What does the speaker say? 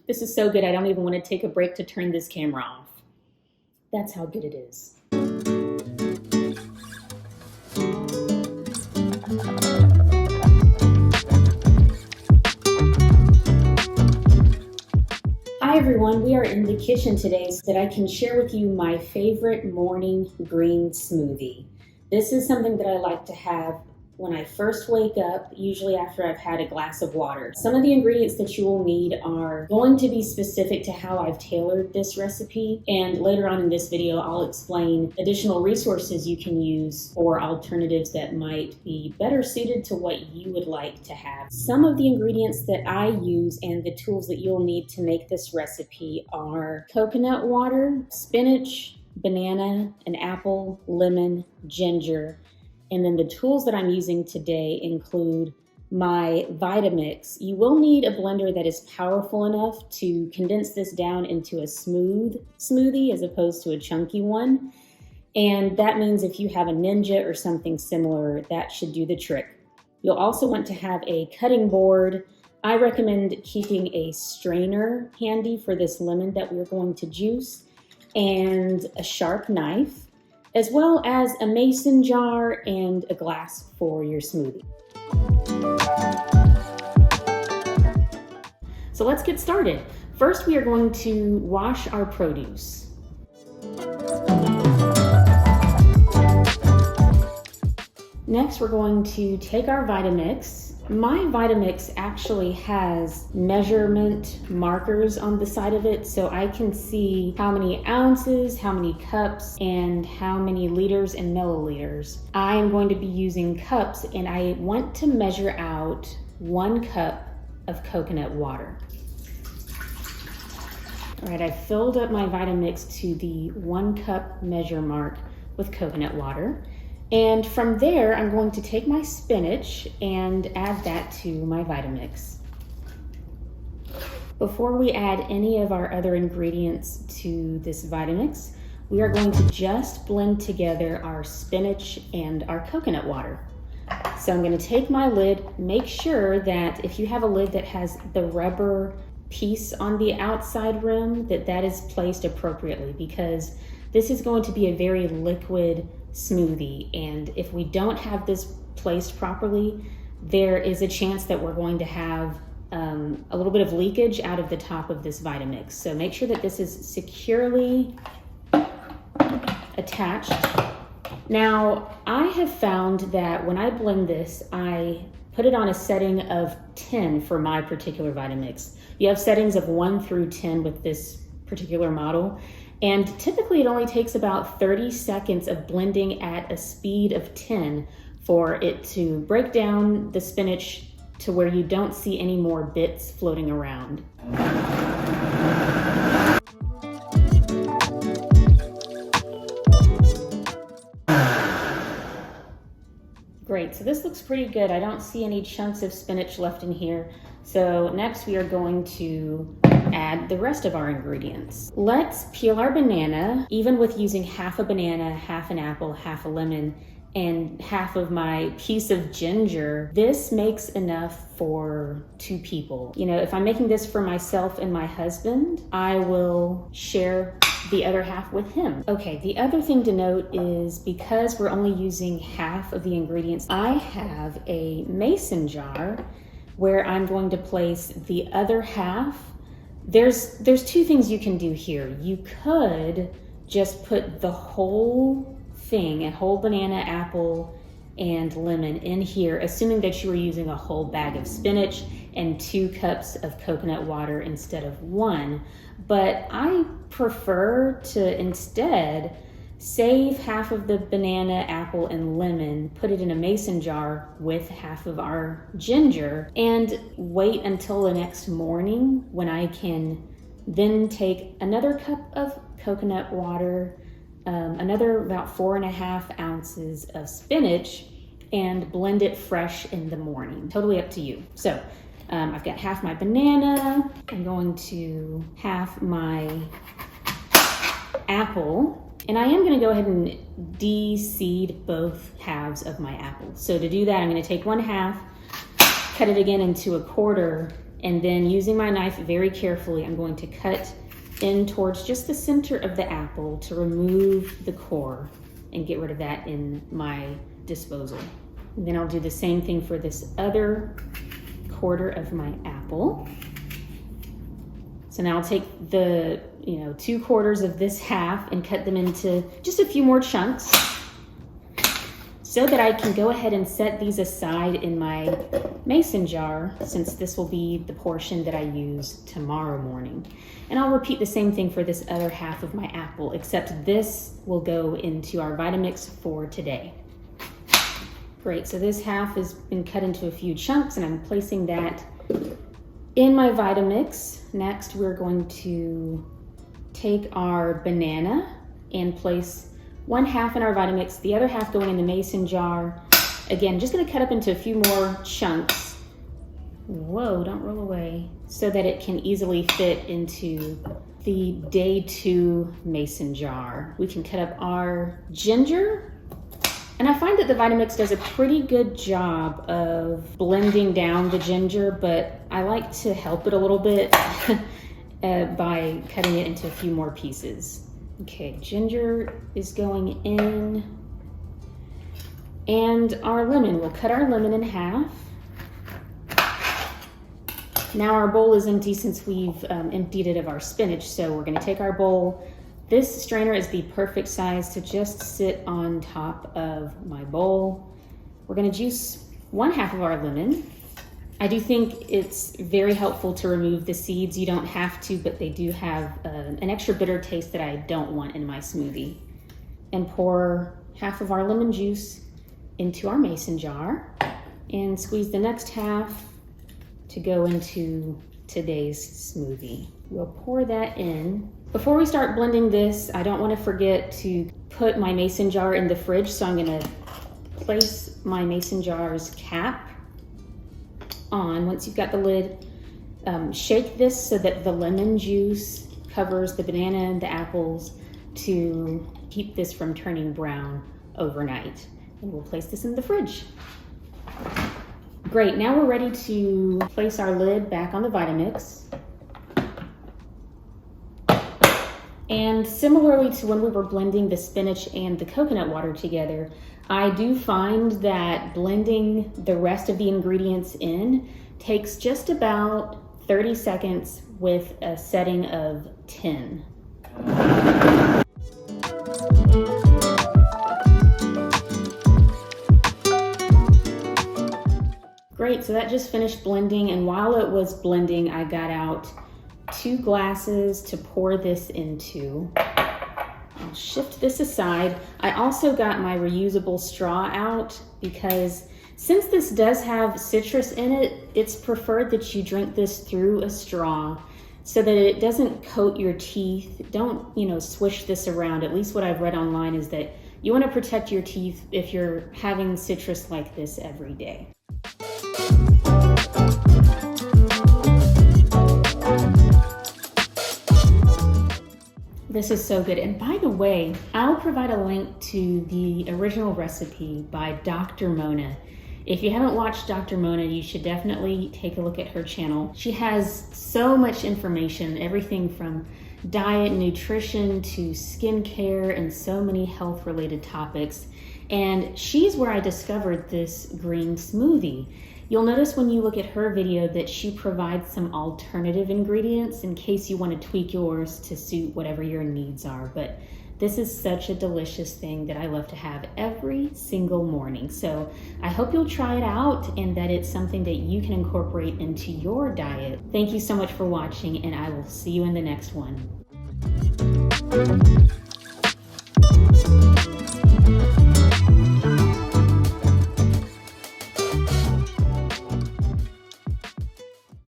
This is so good, I don't even want to take a break to turn this camera off. That's how good it is. Hi everyone, we are in the kitchen today so that I can share with you my favorite morning green smoothie. This is something that I like to have when I first wake up, usually after I've had a glass of water. Some of the ingredients that you will need are going to be specific to how I've tailored this recipe, and later on in this video I'll explain additional resources you can use or alternatives that might be better suited to what you would like to have. Some of the ingredients that I use and the tools that you'll need to make this recipe are coconut water, spinach, banana, an apple, lemon, ginger. And then the tools that I'm using today include my Vitamix. You will need a blender that is powerful enough to condense this down into a smooth smoothie as opposed to a chunky one. And that means if you have a Ninja or something similar, that should do the trick. You'll also want to have a cutting board. I recommend keeping a strainer handy for this lemon that we're going to juice, and a sharp knife, as well as a mason jar and a glass for your smoothie. So let's get started. First, we are going to wash our produce. Next, we're going to take our Vitamix. My Vitamix actually has measurement markers on the side of it, so I can see how many ounces, how many cups, and how many liters and milliliters. I am going to be using cups, and I want to measure out 1 cup of coconut water. All right, I filled up my Vitamix to the 1 cup measure mark with coconut water. And from there, I'm going to take my spinach and add that to my Vitamix. Before we add any of our other ingredients to this Vitamix, we are going to just blend together our spinach and our coconut water. So I'm going to take my lid, make sure that if you have a lid that has the rubber piece on the outside rim, that is placed appropriately, because this is going to be a very liquid smoothie, and if we don't have this placed properly, there is a chance that we're going to have a little bit of leakage out of the top of this Vitamix. So make sure that this is securely attached. Now, I have found that when I blend this, I put it on a setting of 10 for my particular Vitamix. You have settings of 1 through 10 with this particular model. And typically it only takes about 30 seconds of blending at a speed of 10 for it to break down the spinach to where you don't see any more bits floating around. Great, so this looks pretty good. I don't see any chunks of spinach left in here. So next we are going to add the rest of our ingredients. Let's peel our banana, even with using half a banana, half an apple, half a lemon, and half of my piece of ginger. This makes enough for 2 people. You know, if I'm making this for myself and my husband, I will share the other half with him. Okay, the other thing to note is because we're only using half of the ingredients, I have a mason jar where I'm going to place the other half. There's 2 things you can do here. You could just put the whole thing, a whole banana, apple, and lemon in here, assuming that you are using a whole bag of spinach and 2 cups of coconut water instead of 1. But I prefer to instead save half of the banana, apple, and lemon, put it in a mason jar with half of our ginger, and wait until the next morning when I can then take another cup of coconut water, another about 4.5 ounces of spinach, and blend it fresh in the morning. Totally up to you. So I've got half my banana. I'm going to half my apple. And I am going to go ahead and de-seed both halves of my apple. So to do that, I'm going to take 1/2, cut it again into a quarter, And then using my knife very carefully, I'm going to cut in towards just the center of the apple to remove the core and get rid of that in my disposal. And then I'll do the same thing for this other quarter of my apple. So now I'll take the 2/4 of this half and cut them into just a few more chunks so that I can go ahead and set these aside in my mason jar, since this will be the portion that I use tomorrow morning. And I'll repeat the same thing for this other half of my apple, except this will go into our Vitamix for today. Great, so this half has been cut into a few chunks and I'm placing that in my Vitamix. Next, we're going to take our banana and place one half in our Vitamix, the other half going in the mason jar. Again, just gonna cut up into a few more chunks. Whoa, don't roll away. So that it can easily fit into the day 2 mason jar. We can cut up our ginger. And I find that the Vitamix does a pretty good job of blending down the ginger, but I like to help it a little bit by cutting it into a few more pieces. Okay, ginger is going in. And our lemon, we'll cut our lemon in half. Now our bowl is empty since we've emptied it of our spinach, so we're gonna take our bowl. This strainer is the perfect size to just sit on top of my bowl. We're gonna juice one half of our lemon. I do think it's very helpful to remove the seeds. You don't have to, but they do have an extra bitter taste that I don't want in my smoothie. And pour half of our lemon juice into our mason jar and squeeze the next half to go into today's smoothie. We'll pour that in. Before we start blending this, I don't want to forget to put my mason jar in the fridge, so I'm gonna place my mason jar's cap on. Once you've got the lid, shake this so that the lemon juice covers the banana and the apples to keep this from turning brown overnight. And we'll place this in the fridge. Great, now we're ready to place our lid back on the Vitamix. And similarly to when we were blending the spinach and the coconut water together, I do find that blending the rest of the ingredients in takes just about 30 seconds with a setting of 10. Great, so that just finished blending, and while it was blending, I got out 2 glasses to pour this into. I'll shift this aside. I also got my reusable straw out because since this does have citrus in it, it's preferred that you drink this through a straw so that it doesn't coat your teeth. Don't, swish this around. At least what I've read online is that you want to protect your teeth if you're having citrus like this every day. This is so good. And by the way, I'll provide a link to the original recipe by Dr. Mona. If you haven't watched Dr. Mona, you should definitely take a look at her channel. She has so much information, everything from diet, nutrition to skincare, and so many health-related topics. And she's where I discovered this green smoothie. You'll notice when you look at her video that she provides some alternative ingredients in case you want to tweak yours to suit whatever your needs are. But this is such a delicious thing that I love to have every single morning. So I hope you'll try it out and that it's something that you can incorporate into your diet. Thank you so much for watching, and I will see you in the next one.